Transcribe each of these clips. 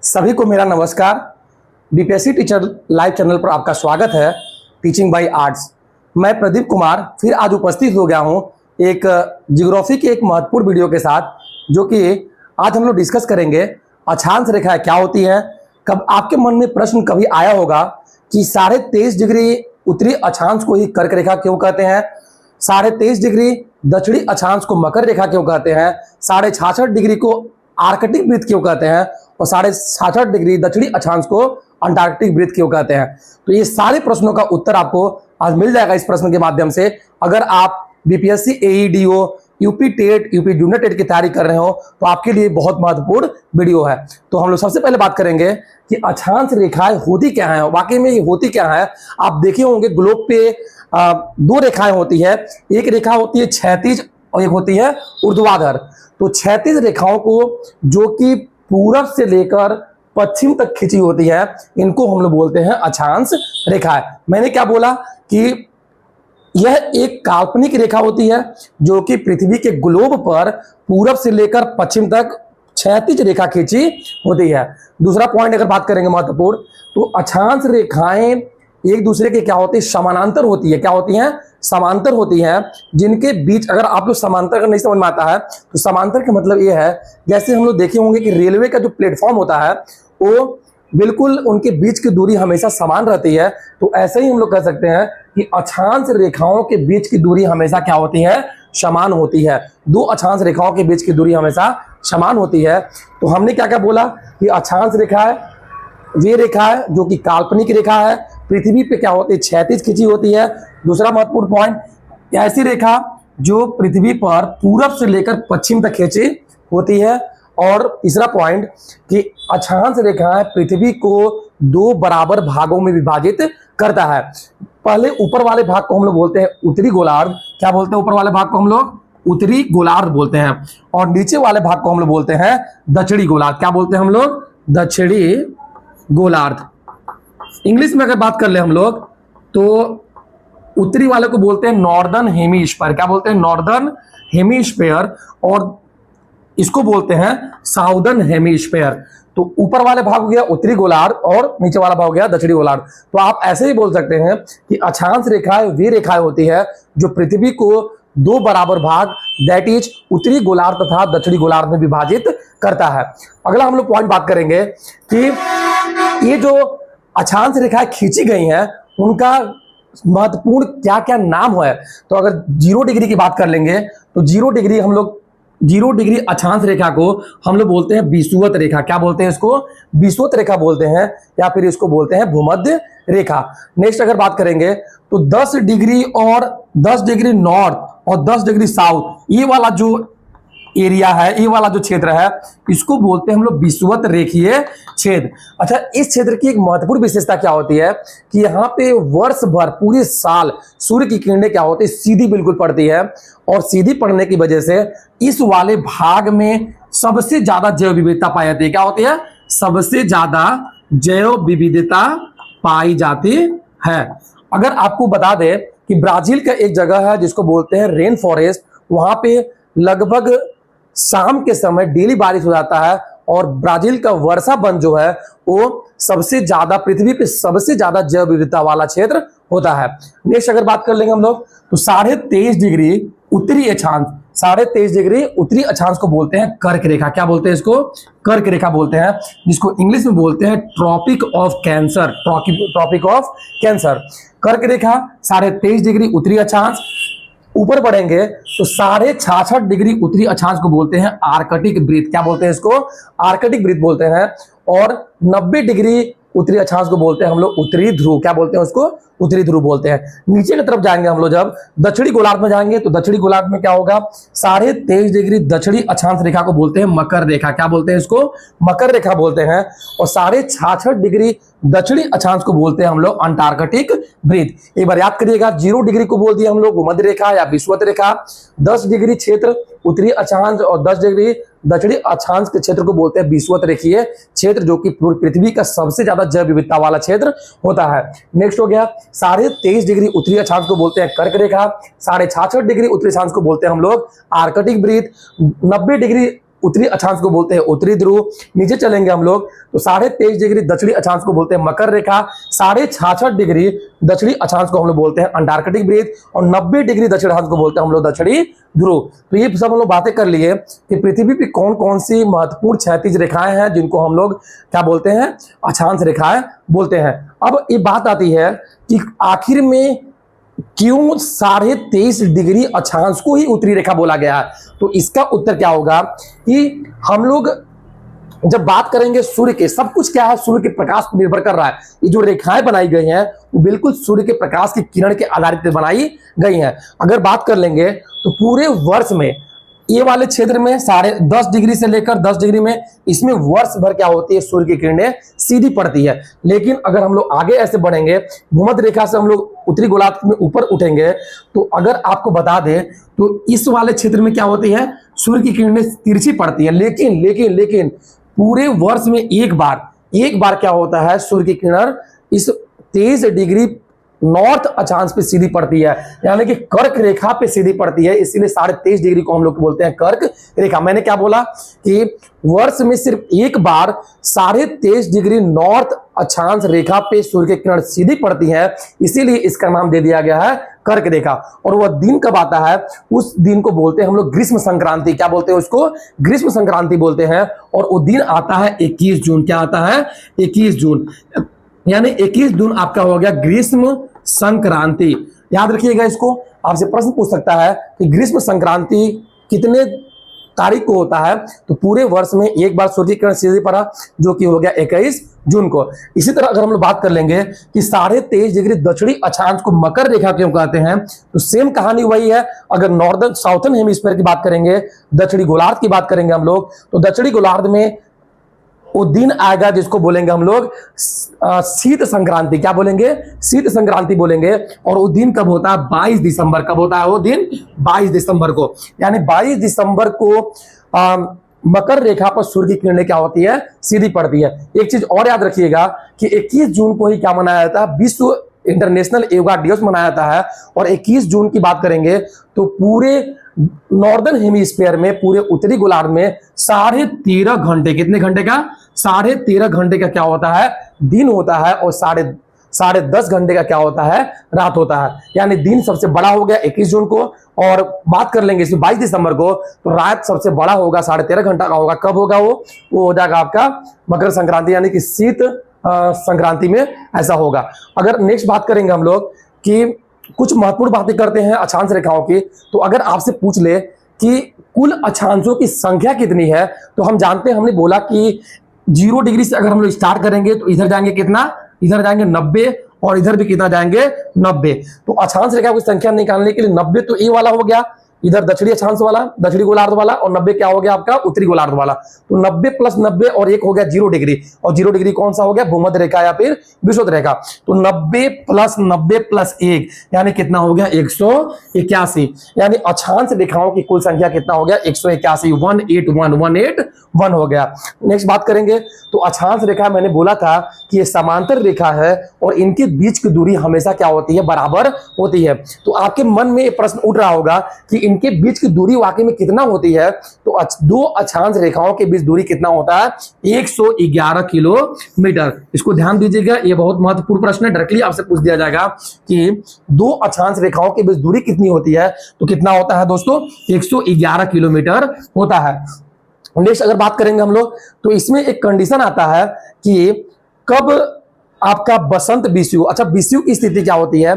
सभी को मेरा नमस्कार। बीपीएससी टीचर लाइव चैनल पर आपका स्वागत है। Teaching bye arts. मैं प्रदीप कुमार फिर आज उपस्थित हो गया हूं एक ज्योग्राफी के एक महत्वपूर्ण वीडियो के साथ, जो कि आज हम लोग डिस्कस करेंगे अक्षांश रेखाएं क्या होती हैं। कब आपके मन में प्रश्न कभी आया होगा कि 23.5 डिग्री उत्तरी अक्षांश को ही कर्क रेखा क्यों कहते हैं, 23.5 डिग्री दक्षिणी अक्षांश को मकर रेखा क्यों कहते हैं, 66.5 डिग्री को आर्कटिक वृत्त क्यों कहते हैं और 66.5 डिग्री दक्षिणी अक्षांश को अंटार्कटिक वृत्त क्यों कहते हैं। तो ये सारे प्रश्नों का उत्तर आपको आज मिल जाएगा इस प्रश्न के माध्यम से। अगर आप BPSC AEDO UP TET UP junior TET की तैयारी कर रहे हो तो आपके लिए बहुत महत्वपूर्ण वीडियो है। तो हम लोग सबसे पहले बात करेंगे कि अक्षांश रेखाएं होती क्या है, वाकई में ये होती क्या है। आप देखे होंगे ग्लोब पे दो रेखाएं होती है, एक रेखा होती है क्षैतिज और एक होती है ऊर्ध्वाधर। तो क्षैतिज रेखाओं को जो कि पूरब से लेकर पश्चिम तक खिंची होती है, इनको हम लोग बोलते हैं अक्षांश रेखाएं। मैंने क्या बोला कि यह एक काल्पनिक रेखा होती है जो कि पृथ्वी के ग्लोब पर पूरब से लेकर पश्चिम तक क्षैतिज रेखा खींची होती है। दूसरा पॉइंट अगर बात करेंगे महत्वपूर्ण, तो अक्षांश रेखाएं एक दूसरे के क्या होती है, समानांतर होती है। क्या होती हैं? समांतर होती हैं, जिनके बीच अगर आप लोग समांतर का नहीं समझ में आता है तो समांतर का मतलब ये है, जैसे हम लोग देखे होंगे कि रेलवे का जो प्लेटफॉर्म होता है वो बिल्कुल उनके बीच की दूरी हमेशा समान रहती है। तो ऐसे ही हम लोग कह सकते हैं कि अक्षांश रेखाओं के बीच की दूरी हमेशा क्या होती है, समान होती है। दो अक्षांश रेखाओं के बीच की दूरी हमेशा समान होती है। तो हमने क्या क्या बोला कि अक्षांश रेखा है वे रेखा है जो कि काल्पनिक रेखा है, पृथ्वी पे क्या होती है, क्षैतिज खिंची होती है। दूसरा महत्वपूर्ण पॉइंट, ऐसी रेखा जो पृथ्वी पर पूरब से लेकर पश्चिम तक खिंची होती है। और तीसरा पॉइंट कि अक्षांश रेखाएं पृथ्वी को दो बराबर भागों में विभाजित करता है। पहले ऊपर वाले भाग को हम लोग बोलते हैं उत्तरी गोलार्ध। क्या बोलते हैं? ऊपर वाले भाग को हम लोग उत्तरी गोलार्ध बोलते हैं, और नीचे वाले भाग को हम लोग बोलते हैं दक्षिणी गोलार्ध। क्या बोलते हैं हम लोग? दक्षिणी गोलार्ध। इंग्लिश में अगर बात कर ले हम लोग तो उत्तरी वाले को बोलते हैं नॉर्दर्न हेमिस्फीयर। क्या बोलते हैं? Northern hemisphere. और इसको बोलते हैं साउदर्न हेमिस्फीयर। तो ऊपर वाले भाग हो गया उत्तरी गोलार्ध और नीचे वाला भाग हो गया दक्षिणी गोलार्ध। तो आप ऐसे ही बोल सकते हैं कि अक्षांश रेखाएं वे रेखाएं होती है जो पृथ्वी को दो बराबर भाग दैट इज उत्तरी गोलार्ध तथा दक्षिणी गोलार्ध में विभाजित करता है। अगला हम लोग पॉइंट बात करेंगे कि ये जो अक्षांश रेखाएं खींची गई हैं उनका महत्वपूर्ण क्या क्या नाम है। तो अगर 0 डिग्री की बात कर लेंगे तो 0 डिग्री हम लोग 0 डिग्री अक्षांश रेखा को हम लोग बोलते हैं विषुवत रेखा। क्या बोलते हैं इसको? विषुवत रेखा बोलते हैं, या फिर इसको बोलते हैं भूमध्य रेखा। नेक्स्ट अगर बात करेंगे तो 10 डिग्री और 10 डिग्री नॉर्थ और 10 डिग्री साउथ, ये वाला जो एरिया है, ये वाला जो क्षेत्र है, इसको बोलते हैं हम लोग विषुवत रेखीय क्षेत्र। अच्छा, इस क्षेत्र की एक महत्वपूर्ण विशेषता क्या होती है कि यहाँ पे वर्ष भर पूरे साल सूर्य की किरणें क्या होती है, सीधी बिल्कुल पड़ती है। और सीधी पड़ने की वजह से इस वाले भाग में सबसे ज्यादा जैव विविधता पाई जाती है। क्या होती है? सबसे ज्यादा जैव विविधता पाई जाती है। अगर आपको बता दें कि ब्राजील का एक जगह है जिसको बोलते हैं रेन फॉरेस्ट, वहां पे लगभग शाम के समय डेली बारिश हो जाता है और ब्राजील का वर्षा वन जो है वो सबसे ज्यादा पृथ्वी पे सबसे ज्यादा जैव विविधता वाला क्षेत्र होता है। नेक्स्ट अगर बात कर लेंगे हम लोग तो 23.5 डिग्री उत्तरी अक्षांश, 23.5 डिग्री उत्तरी अक्षांश को बोलते हैं कर्क रेखा। क्या बोलते हैं इसको? कर्क रेखा बोलते हैं, जिसको इंग्लिश में बोलते हैं tropic of cancer. Tropic of cancer कर्क रेखा 23.5 डिग्री उत्तरी अक्षांश। ऊपर बढ़ेंगे तो 66.5 डिग्री उत्तरी अक्षांश को बोलते हैं आर्कटिक वृत्त। क्या बोलते हैं इसको? आर्कटिक वृत्त बोलते हैं। और 90 डिग्री उत्तरी अक्षांश को बोलते हैं हम लोग उत्तरी ध्रुव। क्या बोलते हैं उसको? उत्तरी ध्रुव बोलते हैं। नीचे की तरफ जाएंगे हम लोग, जब दक्षिणी गोलार्ध में जाएंगे तो दक्षिणी गोलार्ध में क्या होगा? 23.5 डिग्री दक्षिणी अक्षांश रेखा को बोलते हैं मकर रेखा। क्या बोलते हैं इसको? मकर रेखा बोलते हैं। और 66.5 डिग्री दक्षिणी अक्षांश को बोलते हैं हम लोग अंटार्कटिक वृत्त। एक बार याद करिएगा, 0 डिग्री को बोल दिया हम लोग भूमध्य रेखा या विषुवत रेखा, 10 डिग्री क्षेत्र उत्तरी अक्षांश और 10 डिग्री दक्षिणी अक्षांश के क्षेत्र को बोलते हैं विषुवत रेखीय क्षेत्र, जो कि पृथ्वी का सबसे ज्यादा जैव विविधता वाला क्षेत्र होता है। नेक्स्ट हो गया 23.5 डिग्री उत्तरी अक्षांश को बोलते हैं कर्क रेखा, 66.5 डिग्री उत्तरी अक्षांश को बोलते हैं हम लोग आर्कटिक वृत्त, 90 डिग्री उत्तरी अक्षांश को बोलते हैं उत्तरी ध्रुव। नीचे चलेंगे हम लोग तो 23.5 डिग्री दक्षिणी अक्षांश को बोलते हैं मकर रेखा। 66.5 डिग्री दक्षिणी अक्षांश को हम लोग बोलते हैं अंटार्कटिक वृत्त, और 90 डिग्री दक्षिण अक्षांश को बोलते हैं हम लोग दक्षिणी ध्रुव। तो ये सब हम लोग बातें कर लिए कि पृथ्वी पे कौन कौन सी महत्वपूर्ण क्षैतिज रेखाएं हैं जिनको हम लोग क्या बोलते हैं, अक्षांश रेखाएं बोलते हैं। अब ये बात आती है कि आखिर में क्यों 23.5 डिग्री अक्षांश को ही उत्तरी रेखा बोला गया है? तो इसका उत्तर क्या होगा कि हम लोग जब बात करेंगे सूर्य के, सब कुछ क्या है सूर्य के प्रकाश पर निर्भर कर रहा है। ये जो रेखाएं बनाई गई हैं वो बिल्कुल सूर्य के प्रकाश की किरण के आधारित पर बनाई गई हैं। अगर बात कर लेंगे तो पूरे वर्ष में ये वाले क्षेत्र में 10.5 डिग्री से लेकर 10 डिग्री में, इसमें वर्ष भर क्या होती है, सूर्य की किरणें सीधी पड़ती है। लेकिन अगर हम लोग आगे ऐसे बढ़ेंगे, भूमध्य रेखा से हम लोग उत्तरी गोलार्ध में ऊपर उठेंगे, तो अगर आपको बता दें तो इस वाले क्षेत्र में क्या होती है, सूर्य की किरणें तिरछी पड़ती है। लेकिन लेकिन लेकिन पूरे वर्ष में एक बार क्या होता है, सूर्य की किरण इस 23 डिग्री नॉर्थ अक्षांश पे सीधी पड़ती है, यानी कि कर्क रेखा पे सीधी पड़ती है। इसीलिए 23.5 डिग्री को हम लोग बोलते हैं कर्क रेखा। मैंने क्या बोला कि वर्ष में सिर्फ एक बार 23.5 डिग्री नॉर्थ अक्षांश रेखा पे सूर्य की किरण सीधी पड़ती है, इसीलिए इसका नाम दे दिया गया है कर्क रेखा। और वह दिन कब आता है, उस दिन को बोलते हैं हम लोग ग्रीष्म संक्रांति। क्या बोलते हैं उसको, ग्रीष्म संक्रांति बोलते हैं। और वो दिन आता है 21 जून। क्या आता है, 21 जून, यानी 21 जून आपका हो गया ग्रीष्म संक्रांति। याद रखिएगा इसको, आपसे प्रश्न पूछ सकता है कि ग्रीष्म संक्रांति कितने तारीख को होता है, तो पूरे वर्ष में एक बार सूर्य की किरण सीधी पड़ा, जो कि हो गया 21 जून को। इसी तरह अगर हम लोग बात कर लेंगे कि 23.5 डिग्री दक्षिणी अक्षांश को मकर रेखा क्यों कहते हैं, तो सेम कहानी वही है। अगर नॉर्दर्न साउथर्न हेमिस्फीयर की बात करेंगे, दक्षिणी गोलार्ध की बात करेंगे हम लोग, तो दक्षिणी गोलार्ध में वो दिन आएगा जिसको बोलेंगे हम लोग शीत संक्रांति। क्या बोलेंगे, शीत संक्रांति बोलेंगे। और वो दिन कब होता है, 22 दिसंबर। कब होता है वो दिन, 22 दिसंबर को। यानी 22 दिसंबर को मकर रेखा पर सूर्य की किरणें क्या होती है, सीधी पड़ती है। एक चीज और याद रखिएगा कि 21 जून को ही क्या मनाया जाता है, विश्व इंटरनेशनल योगा दिवस मनाया जाता है। और 21 जून की बात करेंगे तो पूरे नॉर्दर्न हेमिस्फीयर में, पूरे उत्तरी गोलार्ध में 13.5 घंटे, कितने घंटे का, 13.5 घंटे का क्या होता है, दिन होता है। और 10.5 घंटे का क्या होता है, रात होता है। यानी दिन सबसे बड़ा हो गया 21 जून को। और बात कर लेंगे इसमें 22 दिसंबर को, तो रात सबसे बड़ा होगा, 13.5 घंटा का होगा। कब होगा वो हो जाएगा आपका मकर संक्रांति, यानी कि शीत संक्रांति में ऐसा होगा। अगर नेक्स्ट बात करेंगे हम लोग कि कुछ महत्वपूर्ण बातें करते हैं अक्षांश रेखाओं की, तो अगर आपसे पूछ ले कि कुल अक्षांशों की संख्या कितनी है, तो हम जानते हैं, हमने बोला कि 0 डिग्री से अगर हम लोग स्टार्ट करेंगे तो इधर जाएंगे कितना, इधर जाएंगे 90, और इधर भी कितना जाएंगे 90। तो अक्षांश रेखा की संख्या निकालने के लिए 90 तो ये वाला हो गया, इधर दक्षिणी अक्षांश वाला, दक्षिणी गोलार्ध वाला, और 90 क्या हो गया आपका, उत्तरी गोलार्ध वाला। तो 90 प्लस 90 और एक हो गया 0 डिग्री। और 0 डिग्री कौन सा हो गया, भूमध्य रेखा या फिर विषुवत रेखा। तो 90 प्लस 1 यानी कितना हो गया, 181। यानी अक्षांश रेखाओं की कुल संख्या कितना हो गया, 181, 181 हो गया। नेक्स्ट बात करेंगे तो अक्षांश रेखा, मैंने बोला था कि ये समांतर रेखा है और इनके बीच की दूरी हमेशा क्या होती है, बराबर होती है। तो आपके मन में प्रश्न उठ रहा होगा कि इनके बीच की दूरी वाकई में कितना होती है, तो दो अक्षांश रेखाओं के बीच दूरी कितना होता है, 111 किलोमीटर। इसको ध्यान दीजिएगा, ये बहुत महत्वपूर्ण प्रश्न है, डायरेक्टली आपसे पूछ दिया जाएगा कि दो अक्षांश रेखाओं के बीच दूरी कितनी होती है, तो कितना होता है दोस्तों, 111 किलोमीटर होता है। नेक्स्ट अगर बात करेंगे हम लोग, तो इसमें एक कंडीशन आता है कि कब आपका बसंत विषुव। अच्छा, विषुव की स्थिति क्या होती है,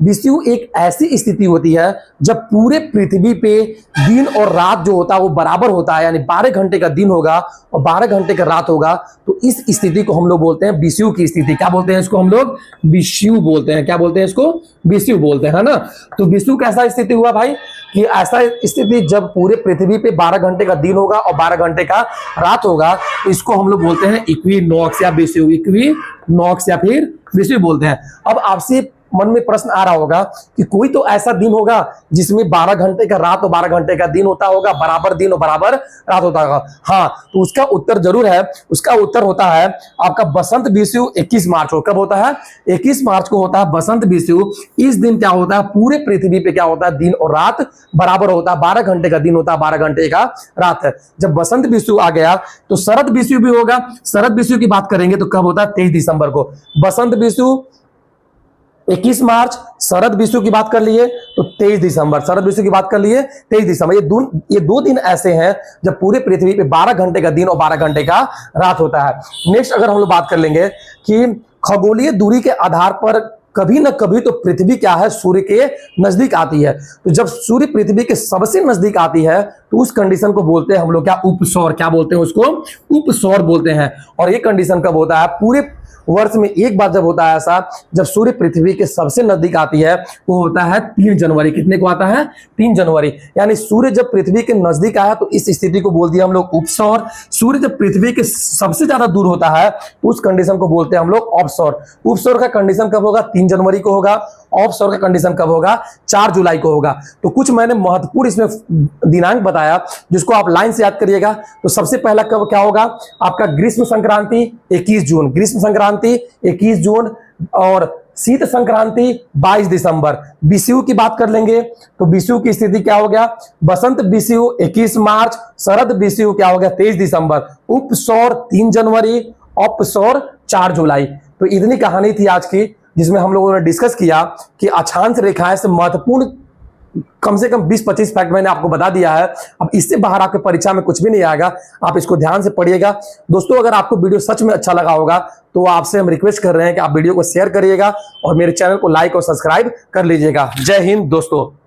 विषुव एक ऐसी स्थिति होती है जब पूरे पृथ्वी पे दिन और रात जो होता है वो बराबर होता है, यानी 12 घंटे का दिन होगा और 12 घंटे का रात होगा। तो इस स्थिति को हम लोग बोलते हैं विषुव की स्थिति। क्या बोलते हैं इसको, हम लोग विषुव बोलते हैं। क्या बोलते हैं इसको, विषुव बोलते हैं, है ना। तो विषुव कैसा स्थिति हुआ भाई, कि ऐसा स्थिति जब पूरे पृथ्वी पे 12 घंटे का दिन होगा और 12 घंटे का रात होगा, तो इसको हम लोग बोलते हैं इक्विनॉक्स या विषुव, इक्विनॉक्स या फिर विषुव बोलते हैं। अब आपसे मन में प्रश्न आ रहा होगा कि कोई तो ऐसा दिन होगा जिसमें 12 घंटे का रात और 12 घंटे का दिन होता होगा, बराबर दिन और बराबर रात होता होगा। हाँ, तो उसका उत्तर जरूर है। उसका उत्तर होता है आपका बसंत बिशु 21 मार्च को। कब होता है? 21 मार्च को होता है बसंत बिशु। इस दिन क्या होता है, पूरे पृथ्वी पे क्या होता है, दिन और रात बराबर होता है। 12 घंटे का दिन होता है, 12 घंटे का रात है। जब बसंत बिशु आ गया तो शरद बिशु भी होगा। शरद बिशु की बात करेंगे तो कब होता है? 23 दिसंबर को। बसंत बिशु 21 मार्च, शरद बिशु की बात कर लिए तो 23 दिसंबर। शरद बिशु की बात कर लिए 23 दिसंबर। ये दो दिन ऐसे हैं जब पूरे पृथ्वी पे 12 घंटे का दिन और 12 घंटे का रात होता है। नेक्स्ट अगर हम लोग बात कर लेंगे कि खगोलीय दूरी के आधार पर कभी ना कभी तो पृथ्वी क्या है, सूर्य के नजदीक आती है। तो जब सूर्य पृथ्वी के सबसे नजदीक आती है तो उस कंडीशन को बोलते हैं हम लोग क्या? उपसौर। क्या बोलते हैं उसको? उपसौर बोलते हैं। और ये कंडीशन कब होता है? पूरे वर्ष में एक बार जब होता है ऐसा, जब सूर्य पृथ्वी के सबसे नजदीक आती है, वो होता है 3 जनवरी। कितने को आता है? 3 जनवरी। यानी सूर्य जब पृथ्वी के नजदीक आया तो इस स्थिति को बोल दिया हम लोग उपसौर। सूर्य जब पृथ्वी के सबसे ज्यादा दूर होता है तो उस कंडीशन को बोलते हैं हम लोग ऑफसौर। उपसौर का कंडीशन कब होगा? 3 जनवरी को होगा। ऑफसौर का कंडीशन कब होगा? 4 जुलाई को होगा। तो कुछ मैंने महत्वपूर्ण इसमें दिनांक बताया जिसको आप लाइन से याद करिएगा। तो सबसे पहला कब क्या होगा? आपका ग्रीष्म संक्रांति 21 जून। ग्रीष्म संक्रांति 21 जून। और शीत संक्रांति 22 दिसंबर। बिशु की बात कर लेंगे तो बिशु की स्थिति क्या हो गया? बसंत बिशु 21 मार्च, शरद बिशु क्या हो गया? 23 दिसंबर। उपसौर 3 जनवरी, अपसौर 4 जुलाई। तो इतनी कहानी थी आज की जिसमें हम लोगों ने डिस्कस किया कि अक्षांश रेखाएं से महत्वपूर्ण कम से कम 20-25 फैक्ट मैंने आपको बता दिया है। अब इससे बाहर आपके परीक्षा में कुछ भी नहीं आएगा, आप इसको ध्यान से पढ़िएगा। दोस्तों, अगर आपको वीडियो सच में अच्छा लगा होगा तो आपसे हम रिक्वेस्ट कर रहे हैं कि आप वीडियो को शेयर करिएगा और मेरे चैनल को लाइक और सब्सक्राइब कर लीजिएगा। जय हिंद दोस्तों।